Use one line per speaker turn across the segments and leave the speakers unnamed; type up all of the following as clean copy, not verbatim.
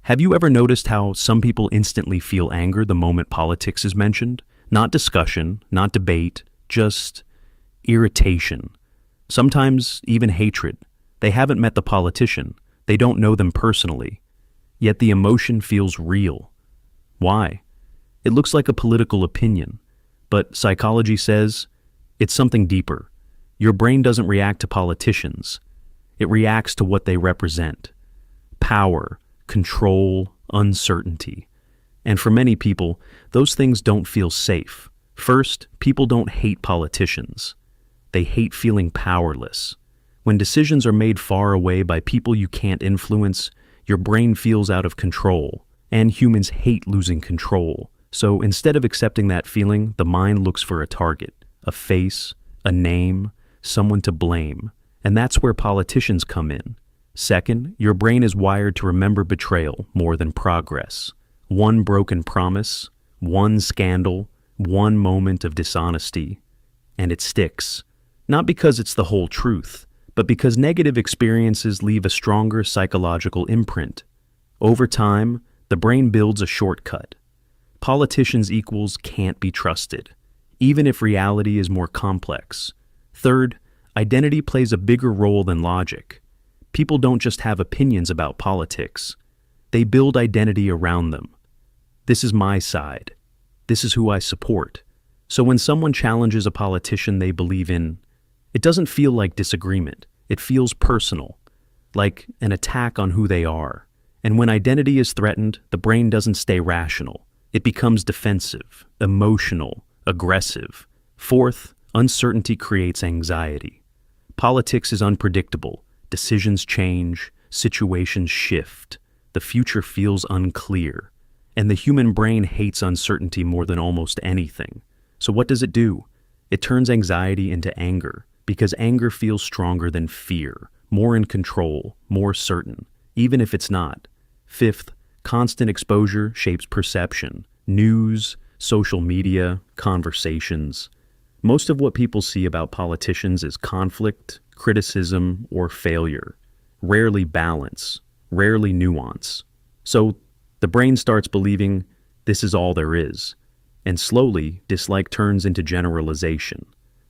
Have you ever noticed how some people instantly feel anger the moment politics is mentioned? Not discussion, not debate, just irritation. Sometimes even hatred. They haven't met the politician. They don't know them personally. Yet the emotion feels real. Why? It looks like a political opinion, but psychology says it's something deeper. Your brain doesn't react to politicians. It reacts to what they represent. Power, control, uncertainty. And for many people, those things don't feel safe. First, people don't hate politicians. They hate feeling powerless. When decisions are made far away by people you can't influence, your brain feels out of control, and humans hate losing control. So instead of accepting that feeling, the mind looks for a target, a face, a name, someone to blame. And that's where politicians come in. Second, your brain is wired to remember betrayal more than progress. One broken promise, one scandal, one moment of dishonesty, and it sticks. Not because it's the whole truth, but because negative experiences leave a stronger psychological imprint. Over time, the brain builds a shortcut. Politicians equals can't be trusted, even if reality is more complex. Third, identity plays a bigger role than logic. People don't just have opinions about politics. They build identity around them. This is my side. This is who I support. So when someone challenges a politician they believe in, it doesn't feel like disagreement. It feels personal, like an attack on who they are. And when identity is threatened, the brain doesn't stay rational. It becomes defensive, emotional, aggressive. Fourth, uncertainty creates anxiety. Politics is unpredictable. Decisions change, situations shift, the future feels unclear, and the human brain hates uncertainty more than almost anything. So what does it do? It turns anxiety into anger, because anger feels stronger than fear, more in control, more certain, even if it's not. Fifth, constant exposure shapes perception. News, social media, conversations. Most of what people see about politicians is conflict, criticism, or failure. Rarely balance, rarely nuance. So the brain starts believing this is all there is. And slowly, dislike turns into generalization.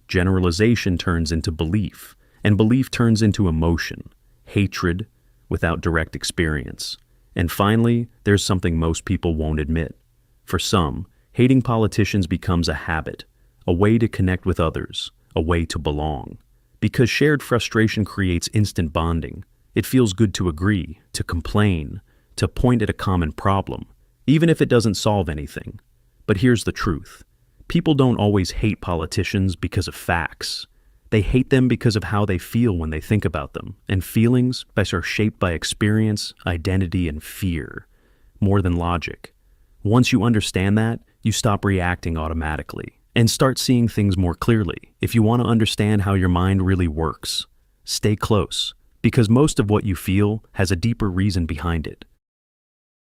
Generalization turns into belief. And belief turns into emotion, hatred, without direct experience. And finally, there's something most people won't admit. For some, hating politicians becomes a habit, a way to connect with others, a way to belong. Because shared frustration creates instant bonding. It feels good to agree, to complain, to point at a common problem, even if it doesn't solve anything. But here's the truth. People don't always hate politicians because of facts. They hate them because of how they feel when they think about them, and feelings are shaped by experience, identity, and fear, more than logic. Once you understand that, you stop reacting automatically and start seeing things more clearly. If you want to understand how your mind really works, stay close, because most of what you feel has a deeper reason behind it.